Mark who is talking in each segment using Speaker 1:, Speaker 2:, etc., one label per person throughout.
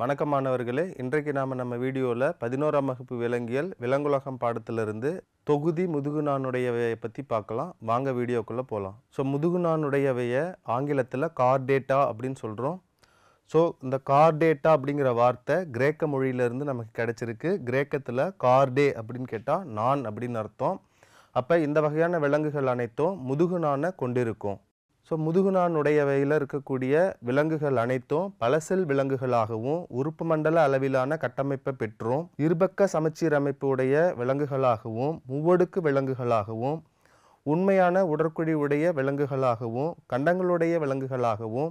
Speaker 1: வணக்கம் மாணவர்களே, இன்றைக்கு நம்ம வீடியோவில் 11ஆம் வகுப்பு விலங்கியல் விலங்குலகம் பாடத்திலிருந்து தொகுதி முதுகுநானுடையவையை பற்றி பார்க்கலாம். வாங்க வீடியோக்குள்ளே போகலாம். ஸோ முதுகுநானுடையவையை ஆங்கிலத்தில் கார்டேட்டா அப்படின்னு சொல்கிறோம். ஸோ இந்த கார்டேட்டா அப்படிங்கிற வார்த்தை கிரேக்க மொழியிலேருந்து நமக்கு கிடைச்சிருக்கு. கிரேக்கத்தில் கார்டே அப்படின்னு கேட்டால் நான் அப்படின்னு அர்த்தம். அப்போ இந்த வகையான விலங்குகள் அனைத்தும் முதுகுநானை கொண்டிருக்கும். ஸோ முதுகுநானுடையவையில் இருக்கக்கூடிய விலங்குகள் அனைத்தும் பல செல் விலங்குகளாகவும் உறுப்பு மண்டல அளவிலான கட்டமைப்பை பெற்றும் இருபக்க சமச்சீர் அமைப்பு உடைய விலங்குகளாகவும் மூவடுக்கு விலங்குகளாகவும் உண்மையான உடற்குழி உடைய விலங்குகளாகவும் கண்டங்களுடைய விலங்குகளாகவும்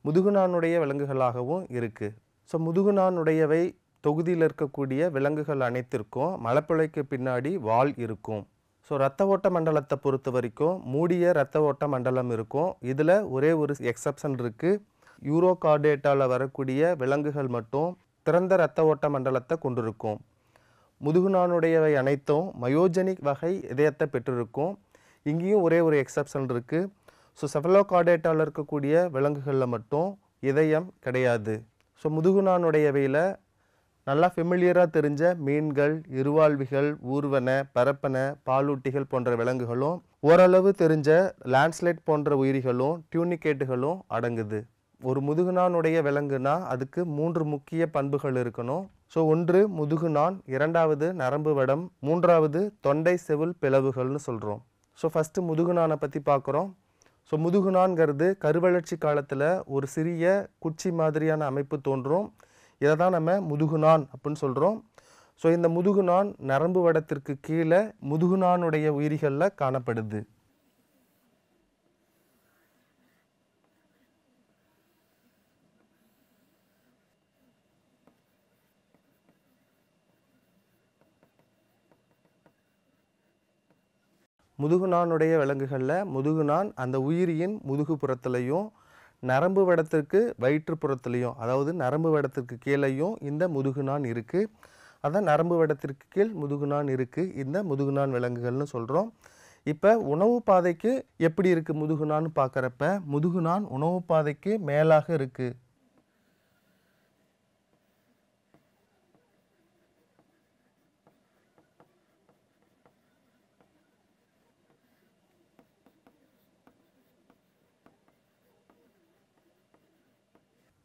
Speaker 1: முதுகுநானுடைய விலங்குகளாகவும் இருக்குது. ஸோ முதுகுநானுடையவை தொகுதியில் இருக்கக்கூடிய விலங்குகள் அனைத்திற்கும் மலப்பிழைக்கு பின்னாடி வால் இருக்கும். ஸோ இரத்த ஓட்ட மண்டலத்தை பொறுத்த வரைக்கும் மூடிய இரத்த ஓட்ட மண்டலம் இருக்கும். இதில் ஒரே ஒரு எக்ஸப்ஷன் இருக்குது. யூரோகார்டேட்டாவில் வரக்கூடிய விலங்குகள் மட்டும் திறந்த இரத்த ஓட்ட மண்டலத்தை கொண்டிருக்கும். முதுகுநானுடையவை அனைத்தும் மயோஜெனிக் வகை இதயத்தை பெற்றிருக்கும். இங்கேயும் ஒரே ஒரு எக்ஸப்ஷன் இருக்குது. ஸோ செஃபலோகார்டேட்டாவில் இருக்கக்கூடிய விலங்குகளில் மட்டும் இதயம் கிடையாது. ஸோ முதுகுநானுடையவையில் நல்லா ஃபெமிலியராக தெரிஞ்ச மீன்கள், இருவாழ்விகள், ஊர்வன, பரப்பன, பாலூட்டிகள் போன்ற விலங்குகளும் ஓரளவு தெரிஞ்ச லேண்ட்ஸ்லைட் போன்ற உயிரிகளும் டியூனிகேட்டுகளும் அடங்குது. ஒரு முதுகுநானுடைய விலங்குனா அதுக்கு 3 முக்கிய பண்புகள் இருக்கணும். ஸோ ஒன்று முதுகுநான், இரண்டாவது நரம்பு வடம், மூன்றாவது தொண்டை செவில் பிளவுகள்னு சொல்கிறோம். ஸோ ஃபஸ்ட்டு முதுகுநானை பற்றி பார்க்குறோம். ஸோ முதுகுநான்கிறது கருவளர்ச்சி காலத்தில் ஒரு சிறிய குச்சி மாதிரியான அமைப்பு தோன்றும். இதை தான் நம்ம முதுகுநான் அப்படின்னு சொல்கிறோம். ஸோ இந்த முதுகுநான் நரம்பு வடத்திற்கு கீழே முதுகுநானுடைய உயிரிகளில் காணப்படுது. முதுகுநானுடைய விலங்குகளில் முதுகுநான் அந்த உயிரியின் முதுகு புறத்துலையும் நரம்பு வடத்திற்கு வயிற்றுப்புறத்துலையும், அதாவது நரம்பு வடத்திற்கு கீழேயும் இந்த முதுகுநான் இருக்குது. அதான் நரம்பு வடத்திற்கு கீழ் முதுகுநான் இருக்குது இந்த முதுகுநான் விலங்குகள்னு சொல்கிறோம். இப்போ உணவு பாதைக்கு எப்படி இருக்குது முதுகுநான்னு பார்க்குறப்ப முதுகுநான் உணவு பாதைக்கு மேலாக இருக்குது.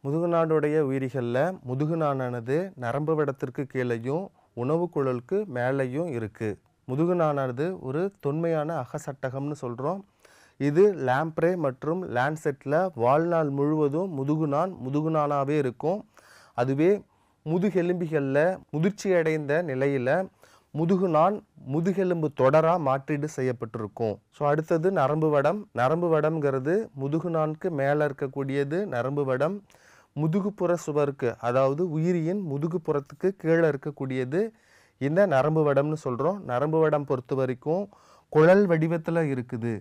Speaker 1: முதுகுநானுடைய உயிரிகளில் முதுகுநானானது நரம்பு வடத்திற்கு கீழேயும் உணவு குழலுக்கு மேலேயும் இருக்குது. முதுகுநானானது ஒரு தொன்மையான அகசட்டகம்னு சொல்கிறோம். இது லாம்ப்ரே மற்றும் லான்செட்டில் வாழ்நாள் முழுவதும் முதுகுநானாகவே இருக்கும். அதுவே முதுகெலும்பிகளில் முதிர்ச்சி அடைந்த நிலையில் முதுகுநான் முதுகெலும்பு தொடராக மாற்றீடு செய்யப்பட்டிருக்கும். ஸோ அடுத்தது நரம்பு வடம். நரம்பு வடம்ங்கிறது முதுகுநானுக்கு மேலே இருக்கக்கூடியது நரம்பு வடம். முதுகுப்புற சுவருக்கு, அதாவது உயிரியின் முதுகுப்புறத்துக்கு கீழே இருக்கக்கூடியது இந்த நரம்பு வடம்னு சொல்கிறோம். நரம்பு வடம் பொறுத்த வரைக்கும் குழல் வடிவத்தில் இருக்குது.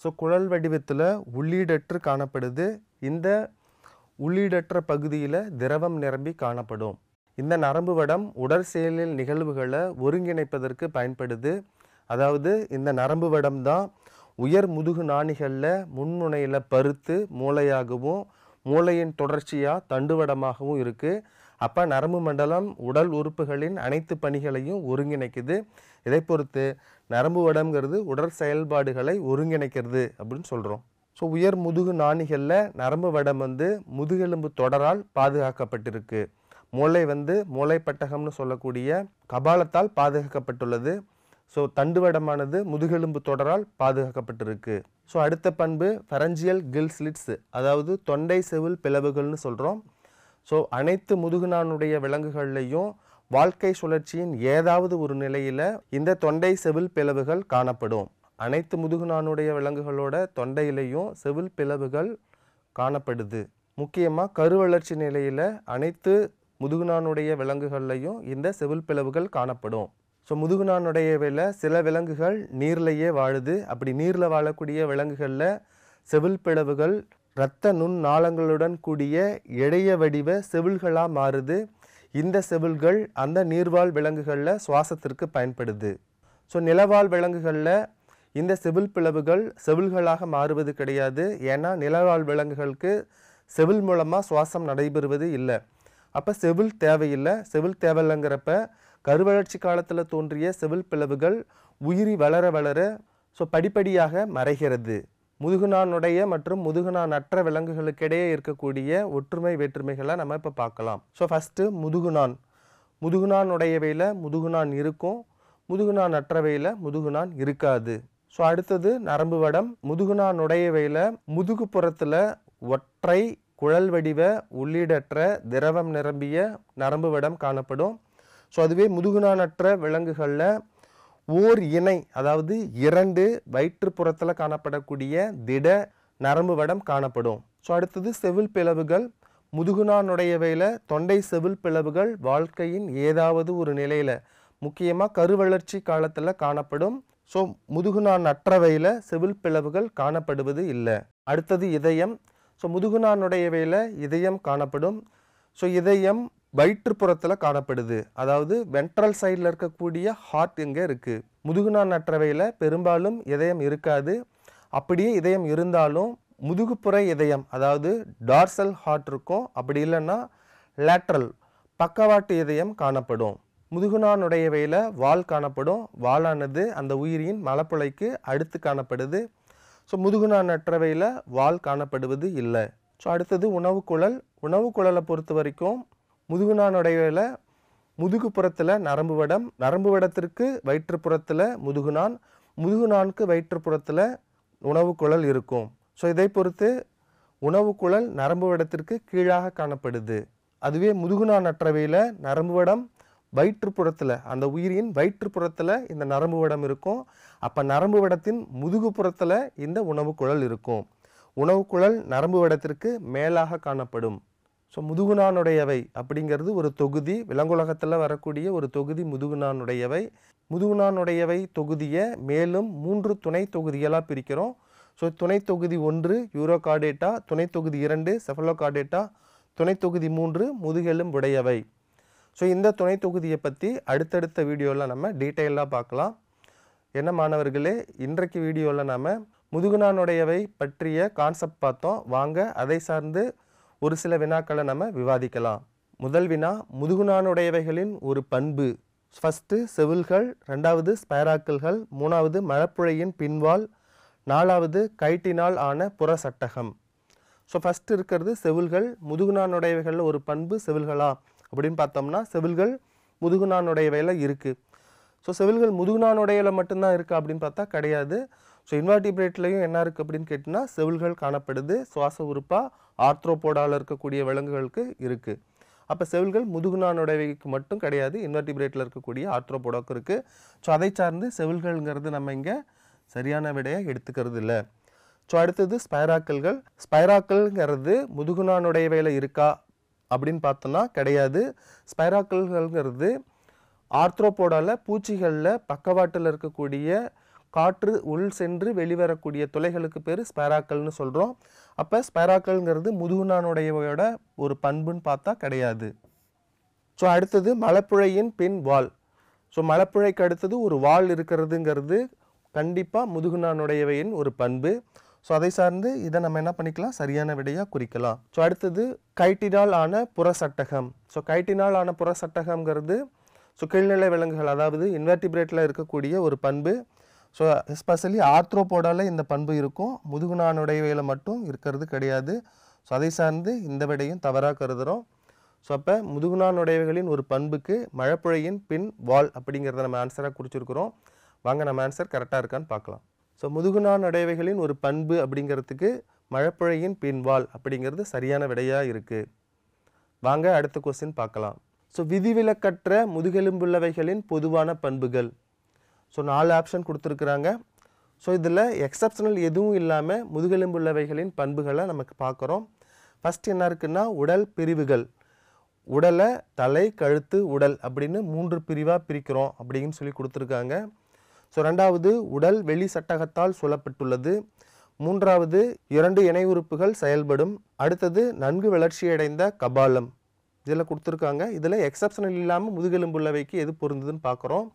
Speaker 1: ஸோ குழல் வடிவத்தில் உள்ளீடற்று காணப்படுது. இந்த உள்ளீடற்ற பகுதியில் திரவம் நிரம்பி காணப்படும். இந்த நரம்பு வடம் உடற் செயலில் நிகழ்வுகளை ஒருங்கிணைப்பதற்கு பயன்படுது. அதாவது இந்த நரம்பு வடம் தான் உயர் முதுகு நாணிகளில் முன்முனையில் பருத்து மூளையாகவும் மூளையின் தொடர்ச்சியாக தண்டுவடமாகவும் இருக்குது. அப்போ நரம்பு மண்டலம் உடல் உறுப்புகளின் அனைத்து பணிகளையும் ஒருங்கிணைக்குது. இதை பொறுத்து நரம்பு வடம்ங்கிறது உடற் செயல்பாடுகளை ஒருங்கிணைக்கிறது அப்படின்னு சொல்கிறோம். ஸோ உயர் முதுகு நாணிகளில் நரம்பு வடம் முதுகெலும்பு தொடரால் பாதுகாக்கப்பட்டிருக்கு. மூளை மூளைப்பட்டகம்னு சொல்லக்கூடிய கபாலத்தால் பாதுகாக்கப்பட்டுள்ளது. ஸோ தண்டுவடமானது முதுகெலும்பு தொடரால் பாதுகாக்கப்பட்டிருக்கு. ஸோ அடுத்த பண்பு ஃபரஞ்சியல் கில் ஸ்லிட்ஸ், அதாவது தொண்டை செவில் பிளவுகள்னு சொல்கிறோம். ஸோ அனைத்து முதுகுநானுடைய விலங்குகள்லையும் வாழ்க்கை சுழற்சியின் ஏதாவது ஒரு நிலையில் இந்த தொண்டை செவில் பிளவுகள் காணப்படும். அனைத்து முதுகுநானுடைய விலங்குகளோட தொண்டையிலையும் செவில் பிளவுகள் காணப்படுது. முக்கியமாக கருவளர்ச்சி நிலையில் அனைத்து முதுகுநானுடைய விலங்குகள்லையும் இந்த செவில் பிளவுகள் காணப்படும். ஸோ முதுகுநானுடையவையில் சில விலங்குகள் நீர்லையே வாழுது. அப்படி நீரில் வாழக்கூடிய விலங்குகளில் செவில் பிளவுகள் இரத்த நுண் நாளங்களுடன் கூடிய இழைய வடிவ செவில்களாக மாறுது. இந்த செவில்கள் அந்த நீர்வாழ் விலங்குகளில் சுவாசத்திற்கு பயன்படுது. ஸோ நிலவாழ் விலங்குகளில் இந்த செவில் பிளவுகள் செவில்களாக மாறுவது கிடையாது. ஏன்னா நிலவாழ் விலங்குகளுக்கு செவில் மூலமாக சுவாசம் நடைபெறுவது இல்லை. அப்போ செவில் தேவையில்லை. செவில் தேவையில்லைங்கிறப்ப கருவளர்ச்சி காலத்தில் தோன்றிய செவில் பிளவுகள் உயிரி வளர வளர படிப்படியாக மறைகிறது. முதுகுநானுடைய மற்றும் முதுகுநானற்ற விலங்குகளுக்கிடையே இருக்கக்கூடிய ஒற்றுமை வேற்றுமைகளை நம்ம இப்போ பார்க்கலாம். ஃபஸ்ட்டு முதுகுநான். முதுகுநானுடையவையில் முதுகுநான் இருக்கும், முதுகுநானற்றவையில் முதுகுநான் இருக்காது. அடுத்தது நரம்பு வடம். முதுகுநானுடையவையில் முதுகு புறத்தில் ஒற்றை குழல் வடிவ உள்ளீடற்ற திரவம் நிரம்பிய நரம்பு வடம் காணப்படும். அதுவே முதுகுநானற்ற விலங்குகளில் ஓர் இணை, அதாவது 2 வயிற்றுப்புறத்தில் காணப்படக்கூடிய திட நரம்பு வடம் காணப்படும். அடுத்தது செவில் பிளவுகள். முதுகுநானுடையவையில் தொண்டை செவில் பிளவுகள் வாழ்க்கையின் ஏதாவது ஒரு நிலையில், முக்கியமாக கருவளர்ச்சி காலத்தில் காணப்படும். முதுகுநானற்றவையில் செவில் பிளவுகள் காணப்படுவது இல்லை. அடுத்தது இதயம். முதுகுநானுடையவையில் இதயம் காணப்படும். இதயம் வயிற்றுப்புறத்தில் காணப்படுது, அதாவது வென்ட்ரல் சைடில் இருக்கக்கூடிய ஹார்ட் இங்கே இருக்குது. முதுகுநானற்றவையில் பெரும்பாலும் இதயம் இருக்காது. அப்படியே இதயம் இருந்தாலும் முதுகுப்புற இதயம், அதாவது டார்சல் ஹார்ட் இருக்கும். அப்படி இல்லைன்னா லேட்ரல் பக்கவாட்டு இதயம் காணப்படும். முதுகுநானுடையவையில் வால் காணப்படும். வாலானது அந்த உயிரியின் மலப்புழைக்கு அடுத்து காணப்படுது. முதுகுநானற்றவையில் வால் காணப்படுவது இல்லை. அடுத்தது உணவுக்குழல். உணவுக்குழலை பொறுத்த வரைக்கும் முதுகுநானுடையவையில் முதுகுப்புறத்தில் நரம்பு வடம், நரம்பு வடத்திற்கு வயிற்றுப்புறத்தில் முதுகுநான், முதுகுநானுக்கு வயிற்றுப்புறத்தில் உணவுக்குழல் இருக்கும். இதை பொறுத்து உணவுக்குழல் நரம்பு வடத்திற்கு கீழாக காணப்படுது. அதுவே முதுகுநானற்றவையில் நரம்பு வடம் வயிற்றுப்புறத்தில், அந்த உயிரின் வயிற்றுப்புறத்தில் இந்த நரம்பு வடம் இருக்கும். அப்போ நரம்பு வடத்தின் முதுகுப்புறத்தில் இந்த உணவுக்குழல் இருக்கும். உணவுக்குழல் நரம்பு வடத்திற்கு மேலாக காணப்படும். முதுகுநானுடையவை அப்படிங்கிறது ஒரு தொகுதி, விலங்குலகத்தில் வரக்கூடிய ஒரு தொகுதி முதுகுநானுடையவை. முதுகுநானுடையவை தொகுதியை மேலும் 3 துணை தொகுதிகளாக பிரிக்கிறோம். துணை தொகுதி 1 யூரோகார்டேட்டா, துணை தொகுதி 2 செஃபலோகார்டேட்டா, துணை தொகுதி 3 முதுகெலும்புடையவை. இந்த துணை தொகுதியை பற்றி அடுத்தடுத்த வீடியோவில் நம்ம டீட்டெயிலாக பார்க்கலாம். என்ன மாணவர்களே, இன்றைக்கு வீடியோவில் நம்ம முதுகுநானுடையவை பற்றிய கான்செப்ட் பார்த்தோம். வாங்க அதை சார்ந்து ஒரு சில வினாக்களை நம்ம விவாதிக்கலாம். முதல் வினா, முதுகுநானுடையவைகளின் ஒரு பண்பு. ஃபஸ்ட்டு செவில்கள், 2வது ஸ்பைராக்கிள்கள், 3வது மலப்புழையின் பின்வால், 4வது கைட்டினால் ஆன புற சட்டகம். ஃபஸ்ட்டு இருக்கிறது செவில்கள். முதுகுநானுடையவைகளில் ஒரு பண்பு செவில்களா அப்படின்னு பார்த்தோம்னா செவில்கள் முதுகுநானுடையவையில் இருக்குது. செவில்கள் முதுகுநானுடையவில் மட்டும்தான் இருக்குது அப்படின்னு பார்த்தா கிடையாது. இன்வெர்டிபிரேட்லையும் என்ன இருக்குது அப்படின்னு கேட்டிங்கன்னா செவில்கள் காணப்படுது. சுவாச உறுப்பாக ஆர்த்ரோபோடாவில் இருக்கக்கூடிய விலங்குகளுக்கு இருக்குது. அப்போ செவில்கள் முதுகுநானுடையவைக்கு மட்டும் கிடையாது, இன்வெர்டிபிரேட்டில் இருக்கக்கூடிய ஆர்த்ரோபோடாவுக்கு இருக்குது. அதை சார்ந்து செவில்கள்ங்கிறது நம்ம இங்கே சரியான விடையை எடுத்துக்கிறது இல்லை. அடுத்தது ஸ்பைராக்கிள்கள். ஸ்பைராக்கிள்ங்கிறது முதுகுநானுடையவையில் இருக்கா அப்படின்னு பார்த்தோன்னா கிடையாது. ஸ்பைராக்கிள்கள்ங்கிறது ஆர்த்ரோபோடாவில் பூச்சிகளில் பக்கவாட்டில் இருக்கக்கூடிய காற்று உள் சென்று வெளிவரக்கூடிய துளைகளுக்கு பேர் ஸ்பைராக்கல்னு சொல்கிறோம். அப்போ ஸ்பைராக்கல்ங்கிறது முதுகுநானுடையவையோட ஒரு பண்புன்னு பார்த்தா கிடையாது. அடுத்தது மலப்புழையின் பின் வால். மலப்புழைக்கு அடுத்தது ஒரு வால் இருக்கிறதுங்கிறது கண்டிப்பாக முதுகுநானுடையவையின் ஒரு பண்பு. அதை சார்ந்து இதை நம்ம என்ன பண்ணிக்கலாம், சரியான விடையாக குறிக்கலாம். அடுத்தது கைட்டினால் ஆன புற சட்டகம். கைட்டினால் ஆன புற சட்டகம்ங்கிறது கீழ்நிலை விலங்குகள், அதாவது இன்வெர்டிபிரேட்டில் இருக்கக்கூடிய ஒரு பண்பு. எஸ்பெஷலி ஆர்த்ரோபோடாவில் இந்த பண்பு இருக்கும், முதுகுநானுடையவையில் மட்டும் இருக்கிறது கிடையாது. அதை சார்ந்து இந்த விடையும் தவறாக கருதுகிறோம். அப்போ முதுகுநானுடையவைகளின் ஒரு பண்புக்கு மழப்புழையின் பின் வால் அப்படிங்கிறத நம்ம ஆன்சராக குறிச்சிருக்கிறோம். வாங்க நம்ம ஆன்சர் கரெக்டாக இருக்கான்னு பார்க்கலாம். முதுகுநானுடையவைகளின் ஒரு பண்பு அப்படிங்கிறதுக்கு மழப்புழையின் பின்வால் அப்படிங்கிறது சரியான விடையாக இருக்குது. வாங்க அடுத்த கொஸ்டின் பார்க்கலாம். விதிவிலக்கற்ற முதுகெலும்புள்ளவைகளின் பொதுவான பண்புகள். 4 ஆப்ஷன் கொடுத்துருக்குறாங்க. இதில் எக்ஸப்ஷனல் எதுவும் இல்லாமல் முதுகெலும்புள்ளவைகளின் பண்புகளை நமக்கு பார்க்குறோம். ஃபஸ்ட் என்ன இருக்குன்னா உடல் பிரிவுகள். உடலை தலை, கழுத்து, உடல் அப்படின்னு 3 பிரிவாக பிரிக்கிறோம் அப்படின்னு சொல்லி கொடுத்துருக்காங்க. 2வது உடல் வெளி சட்டகத்தால் சூழப்பட்டுள்ளது. 3வது 2 இணை உறுப்புகள் செயல்படும். அடுத்தது நன்கு வளர்ச்சியடைந்த கபாலம். இதில் கொடுத்துருக்காங்க. இதில் எக்ஸப்ஷனல் இல்லாமல் முதுகெலும்புள்ளவைக்கு எது பொருந்ததுன்னு பார்க்குறோம்.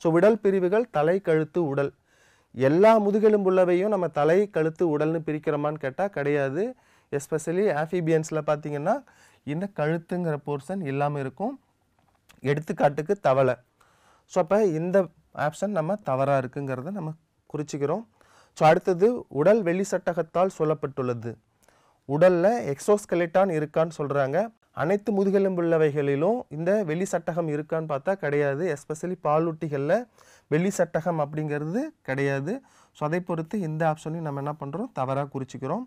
Speaker 1: உடல் பிரிவுகள் தலை, கழுத்து, உடல். எல்லா முதுகெலும்புள்ளவையும் நம்ம தலை கழுத்து உடல்னு பிரிக்கிறோமான்னு கேட்டால் கிடையாது. எஸ்பெஷலி ஆஃபிபியன்ஸில் பார்த்தீங்கன்னா இந்த கழுத்துங்கிற போர்ஷன் இல்லாமல் இருக்கும். எடுத்துக்காட்டுக்கு தவளை. ஸோ அப்போ இந்த ஆப்ஷன் நம்ம தவறாக இருக்குங்கிறத நம்ம குறிச்சிக்கிறோம். ஸோ அடுத்தது உடல் வெளி சட்டகத்தால் சொல்லப்பட்டுள்ளது. உடலில் எக்ஸோஸ்கெலட்டான் இருக்கான்னு சொல்கிறாங்க. அனைத்து முதுகெலும்புள்ளவைகளிலும் இந்த வெளி சட்டகம் இருக்கான்னு பார்த்தா கிடையாது. எஸ்பெஷலி பாலூட்டிகளில் வெளி சட்டகம் அப்படிங்கிறது கிடையாது. ஸோ அதை பொறுத்து இந்த ஆப்ஷனையும் நம்ம என்ன பண்ணுறோம், தவறாக குறிச்சிக்கிறோம்.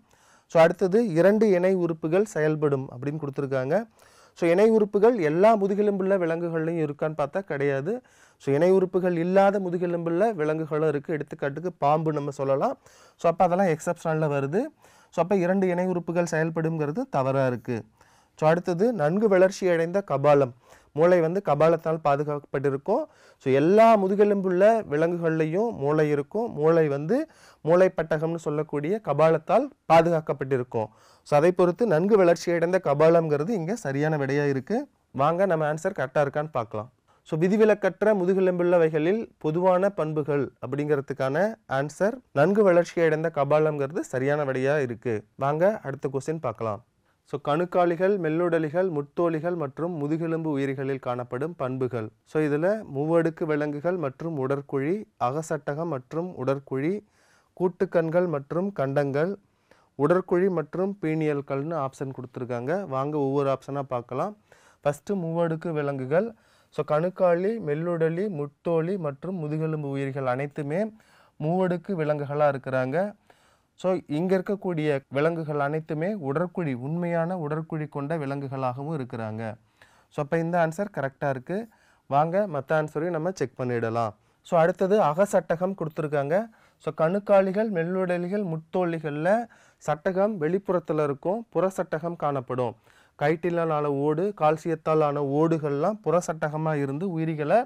Speaker 1: ஸோ அடுத்தது 2 இணை உறுப்புகள் செயல்படும் அப்படின்னு கொடுத்துருக்காங்க. ஸோ இணை உறுப்புகள் எல்லா முதுகெலும்புள்ள விலங்குகள்லையும் இருக்கான்னு பார்த்தா கிடையாது. ஸோ இணை உறுப்புகள் இல்லாத முதுகெலும்புள்ள விலங்குகளும் இருக்குது. எடுத்துக்காட்டுக்கு பாம்பு நம்ம சொல்லலாம். ஸோ அப்போ அதெல்லாம் எக்ஸப்ஷனில் வருது. ஸோ அப்போ 2 இணை உறுப்புகள் செயல்படுங்கிறது தவறாக இருக்குது. ஸோ அடுத்தது நன்கு வளர்ச்சி அடைந்த கபாலம். மூளை வந்து கபாலத்தால் பாதுகாக்கப்பட்டிருக்கும். ஸோ எல்லா முதுகெலும்புள்ள விலங்குகள்லையும் மூளை இருக்கும். மூளை வந்து மூளைப்பட்டகம்னு சொல்லக்கூடிய கபாலத்தால் பாதுகாக்கப்பட்டிருக்கும். ஸோ அதை பொறுத்து நன்கு வளர்ச்சி அடைந்த கபாலம்ங்கிறது இங்கே சரியான விடையாக இருக்குது. வாங்க நம்ம ஆன்சர் கரெக்டாக இருக்கான்னு பார்க்கலாம். ஸோ விதிவிலக்கற்ற முதுகெலும்புள்ளவைகளில் பொதுவான பண்புகள் அப்படிங்கிறதுக்கான ஆன்சர் நன்கு வளர்ச்சி அடைந்த கபாலம்ங்கிறது சரியான விடையாக இருக்குது. வாங்க அடுத்த கொஸ்டின் பார்க்கலாம். ஸோ கணுக்காலிகள், மெல்லுடலிகள், முட்தோலிகள் மற்றும் முதுகெலும்பு உயிரிகளில் காணப்படும் பண்புகள். ஸோ இதில் மூவடுக்கு விலங்குகள் மற்றும் உடற்குழி, அகசட்டகம் மற்றும் உடற்குழி, கூட்டுக்கண்கள் மற்றும் கண்டங்கள், உடற்குழி மற்றும் பீனியல்கள்னு ஆப்ஷன் கொடுத்துருக்காங்க. வாங்க ஒவ்வொரு ஆப்ஷனாக பார்க்கலாம். ஃபஸ்ட்டு மூவடுக்கு விலங்குகள். ஸோ கணுக்காலி, மெல்லுடலி, முட்தோலி மற்றும் முதுகெலும்பு உயிரிகள் அனைத்துமே மூவடுக்கு விலங்குகளாக இருக்கிறாங்க. ஸோ இங்கே இருக்கக்கூடிய விலங்குகள் அனைத்துமே உடற்குழி, உண்மையான உடற்குழி கொண்ட விலங்குகளாகவும் இருக்கிறாங்க. ஸோ அப்போ இந்த ஆன்சர் கரெக்டாக இருக்குது. வாங்க மற்ற ஆன்சரையும் நம்ம செக் பண்ணிடலாம். ஸோ அடுத்தது அகசட்டகம் கொடுத்துருக்காங்க. ஸோ கணுக்காலிகள், மெல்லுடலிகள், முட்தோலிகளில் சட்டகம் வெளிப்புறத்தில் இருக்கும், புற சட்டகம் காணப்படும். கைட்டிலால் ஆன ஓடு, கால்சியத்தால் ஆன ஓடுகள்லாம் புற சட்டகமாக இருந்து உயிரிகளை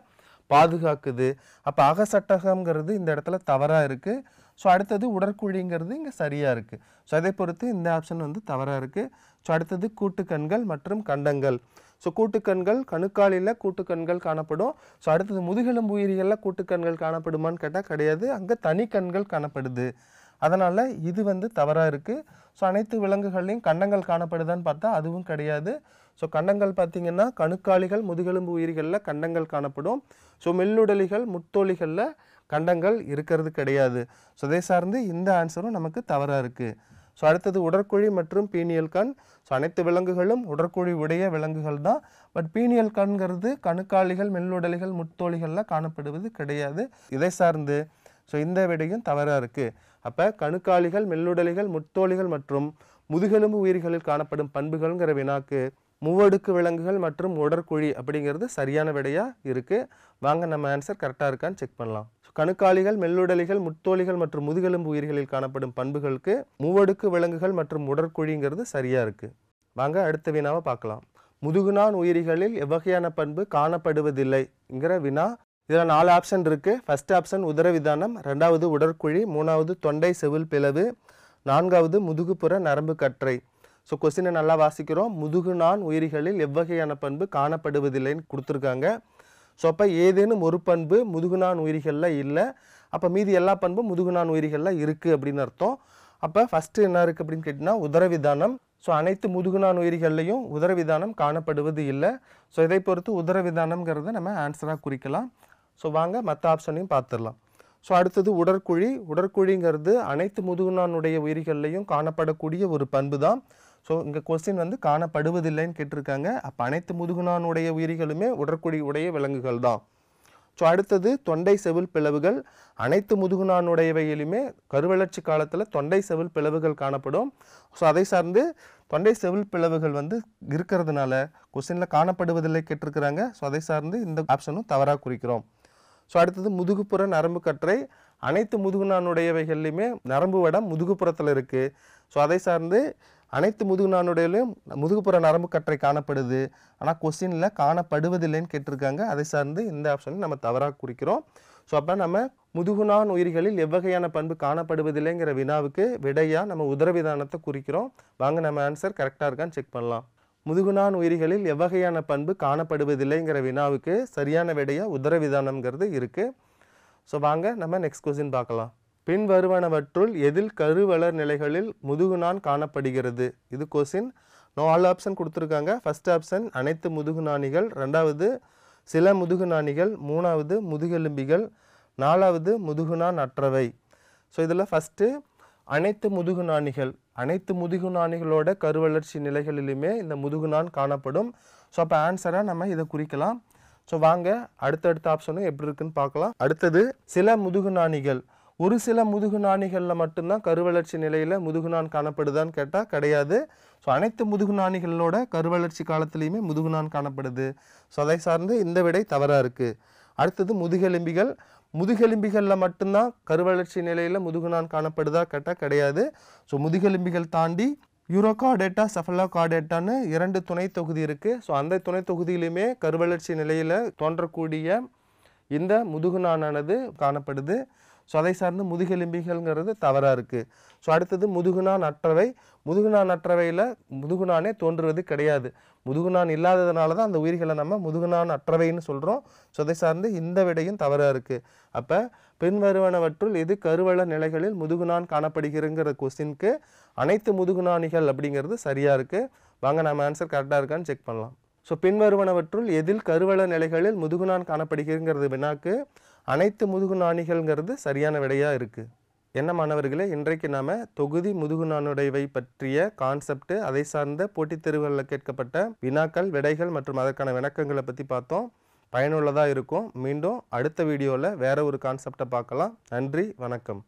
Speaker 1: பாதுகாக்குது. அப்போ அகசட்டகம்ங்கிறது இந்த இடத்துல தவறாக இருக்குது. ஸோ அடுத்தது உடற்குழிங்கிறது இங்கே சரியாக இருக்குது. ஸோ அதை பொறுத்து இந்த ஆப்ஷன் வந்து தவறாக இருக்குது. ஸோ அடுத்தது கூட்டுக்கண்கள் மற்றும் கண்டங்கள். ஸோ கூட்டுக்கண்கள் கணுக்காலியில் கூட்டுக்கண்கள் காணப்படும். ஸோ அடுத்தது முதுகெலும்பு உயிரிகளில் கூட்டுக்கண்கள் காணப்படுமான்னு கேட்டால் கிடையாது. அங்கே தனி கண்கள் காணப்படுது. அதனால் இது வந்து தவறாக இருக்குது. ஸோ அனைத்து விலங்குகள்லையும் கண்டங்கள் காணப்படுதான்னு பார்த்தா அதுவும் கிடையாது. ஸோ கண்டங்கள் பார்த்திங்கன்னா கணுக்காலிகள், முதுகெலும்பு உயிரிகளில் கண்டங்கள் காணப்படும். ஸோ மெல்லுடலிகள், முட்தோலிகளில் கண்டங்கள் இருக்கிறது கிடையாது. ஸோ அதை சார்ந்து இந்த ஆன்சரும் நமக்கு தவறாக இருக்குது. ஸோ அடுத்தது உடற்குழி மற்றும் பீனியல் கண். ஸோ அனைத்து விலங்குகளும் உடற்குழி உடைய விலங்குகள் தான். பட் பீனியல் கண்கிறது கணுக்காலிகள், மெல்லுடலிகள், முட்தோலிகளில் காணப்படுவது கிடையாது. இதை சார்ந்து ஸோ இந்த விடையும் தவறாக இருக்குது. அப்போ கணுக்காலிகள், மெல்லுடலிகள், முட்தோலிகள் மற்றும் முதுகெலும்பு உயிரிகளில் காணப்படும் பண்புகள்ங்கிற வினாக்கு மூவடுக்கு விலங்குகள் மற்றும் உடற்குழி அப்படிங்கிறது சரியான விடையாக இருக்குது. வாங்க நம்ம ஆன்சர் கரெக்டாக இருக்கான்னு செக் பண்ணலாம். கணுக்காலிகள், மெல்லுடலிகள், முட்தோலிகள் மற்றும் முதுகெலும்பு உயிரிகளில் காணப்படும் பண்புகளுக்கு மூவடுக்கு விலங்குகள் மற்றும் உடற்குழிங்கிறது சரியாக இருக்குது. வாங்க அடுத்த வினாவை பார்க்கலாம். முதுகுநான் உயிரிகளில் எவ்வகையான பண்பு காணப்படுவதில்லைங்கிற வினா. இதில் 4 ஆப்ஷன் இருக்குது. ஃபர்ஸ்ட் ஆப்ஷன் உதரவிதானம், 2வது உடற்குழி, 3வது தொண்டை செவில் பிளவு, 4வது முதுகுப்புற நரம்பு கற்றை. ஸோ கொஸ்டினை நல்லா வாசிக்கிறோம். முதுகுநான் உயிரிகளில் எவ்வகையான பண்பு காணப்படுவதில்லைன்னு கொடுத்துருக்காங்க. ஸோ அப்போ ஏதேனும் ஒரு பண்பு முதுகுநான் உயிரிகளில் இல்லை, அப்போ மீதி எல்லா பண்பும் முதுகுநான் உயிரிகளில் இருக்குது அப்படின்னு அர்த்தம். அப்போ ஃபஸ்ட்டு என்ன இருக்குது அப்படின்னு கேட்டிங்கன்னா உதரவிதானம். ஸோ அனைத்து முதுகுநான் உயிரிகள்லையும் உதரவிதானம் காணப்படுவது இல்லை. ஸோ இதை பொறுத்து உதரவிதானம்ங்கிறத நம்ம ஆன்சராக குறிக்கலாம். ஸோ வாங்க மற்ற ஆப்ஷனையும் பார்த்துடலாம். ஸோ அடுத்தது உடற்குழி. உடற்குழிங்கிறது அனைத்து முதுகுநானுடைய உயிரிகள்லையும் காணப்படக்கூடிய ஒரு பண்பு தான். ஸோ இங்கே கொஸ்டின் வந்து காணப்படுவதில்லைன்னு கேட்டிருக்காங்க. அப்போ அனைத்து முதுகுநானுடைய உயிரிகளுமே உடற்குழி உடைய விலங்குகள் தான். ஸோ அடுத்தது தொண்டை செவில் பிளவுகள். அனைத்து முதுகுநானுடையவையிலுமே கருவளர்ச்சி காலத்தில் தொண்டை செவில் பிளவுகள் காணப்படும். ஸோ அதை சார்ந்து தொண்டை செவில் பிளவுகள் வந்து இருக்கிறதுனால கொஸ்டினில் காணப்படுவதில்லை கேட்டிருக்கிறாங்க. ஸோ அதை சார்ந்து இந்த ஆப்ஷனும் தவறாக குறிக்கிறோம். ஸோ அடுத்தது முதுகுப்புற நரம்பு கற்றை. அனைத்து முதுகுநானுடையவைகள்லையுமே நரம்பு வடம் முதுகுப்புறத்தில் இருக்குது. ஸோ அதை சார்ந்து அனைத்து முதுகுநானுடையிலும் முதுகுப்புற நரம்பு கற்றை காணப்படுது, ஆனால் கொஸ்டினில் காணப்படுவதில்லைன்னு கேட்டிருக்காங்க. அதை சார்ந்து இந்த ஆப்ஷனை நம்ம தவறாக குறிக்கிறோம். ஸோ அப்போ நம்ம முதுகுநான் உயிரிகளில் எவ்வகையான பண்பு காணப்படுவதில்லைங்கிற வினாவுக்கு விடையாக நம்ம உதரவிதானத்தை குறிக்கிறோம். வாங்க நம்ம ஆன்சர் கரெக்டாக இருக்கான்னு செக் பண்ணலாம். முதுகுநான் உயிரிகளில் எவ்வகையான பண்பு காணப்படுவதில்லைங்கிற வினாவுக்கு சரியான விடையாக உதரவிதானம்ங்கிறது இருக்குது. ஸோ வாங்க நம்ம நெக்ஸ்ட் கொஸ்டின் பார்க்கலாம். பின் வருவனவற்றுள் எதில் கருவளர் நிலைகளில் முதுகுநான் காணப்படுகிறது? இது கொஸ்டின். ஆல் ஆப்ஷன் கொடுத்துருக்காங்க. ஃபர்ஸ்ட் ஆப்ஷன் அனைத்து முதுகுநாணிகள், ரெண்டாவது சில முதுகுநாணிகள், மூணாவது முதுகெலும்பிகள், நாலாவது முதுகுநான் அற்றவை. ஸோ இதில் ஃபஸ்ட்டு அனைத்து முதுகுநாணிகள், அனைத்து முதுகுநாணிகளோட கருவளர்ச்சி நிலைகளிலுமே இந்த முதுகுநான் காணப்படும். ஸோ அப்போ ஆன்சராக நம்ம இதை குறிக்கலாம். ஸோ வாங்க அடுத்தடுத்த ஆப்ஷனும் எப்படி இருக்குன்னு பார்க்கலாம். அடுத்தது சில முதுகுநாணிகள். ஒரு சில முதுகுநாணிகளில் மட்டும்தான் கருவளர்ச்சி நிலையில் முதுகுநான் காணப்படுதான்னு கேட்டால் கிடையாது. ஸோ அனைத்து முதுகுநாணிகளோட கருவளர்ச்சி காலத்துலேயுமே முதுகுநான் காணப்படுது. ஸோ அதை சார்ந்து இந்த விடை தவறாக இருக்குது. அடுத்தது முதுகெலும்பிகள். முதுகெலும்பிகளில் மட்டும்தான் கருவளர்ச்சி நிலையில் முதுகுநான் காணப்படுதா கேட்டால் கிடையாது. ஸோ முதுகெலும்பிகள் தாண்டி யூரோகார்டேட்டா, செஃபலோகார்டேட்டான்னு 2 துணை தொகுதி இருக்குது. ஸோ அந்த துணை தொகுதியிலுமே கருவளர்ச்சி நிலையில் தோன்றக்கூடிய இந்த முதுகுநானானது காணப்படுது. ஸோ அதை சார்ந்து முதுகெலும்பிகள்ங்கிறது தவறாக இருக்குது. ஸோ அடுத்தது முதுகுநான் அற்றவை. முதுகுநான் அற்றவையில் முதுகுநானே தோன்றுவது கிடையாது. முதுகுநான் இல்லாததுனால தான் அந்த உயிர்களை நம்ம முதுகுநான் அற்றவைன்னு சொல்கிறோம். ஸோ அதை சார்ந்து இந்த விடையும் தவறாக இருக்குது. அப்போ பின்வருவனவற்றுள் எது கருவளர் நிலைகளில் முதுகுநான் காணப்படுகிறங்கிற கொஸ்டினுக்கு அனைத்து முதுகுநாணிகள் அப்படிங்கிறது சரியாக இருக்குது. வாங்க நம்ம ஆன்சர் கரெக்டாக இருக்கான்னு செக் பண்ணலாம். ஸோ பின்வருவனவற்றுள் எதில் கருவளர் நிலைகளில் முதுகுநான் காணப்படுகிறங்கிறது வினாக்கு அனைத்து முதுகுநாணிகள்ங்கிறது சரியான விடையாக இருக்குது. என்ன மாணவர்களே, இன்றைக்கு நாம் தொகுதி முதுகுநானுடையவை பற்றிய கான்செப்ட், அதை சார்ந்த போட்டித் தேர்வுகளில் கேட்கப்பட்ட வினாக்கள், விடைகள் மற்றும் அதற்கான விளக்கங்களை பற்றி பார்த்தோம். பயனுள்ளதாக இருக்கும். மீண்டும் அடுத்த வீடியோவில் வேற ஒரு கான்செப்டை பார்க்கலாம். நன்றி, வணக்கம்.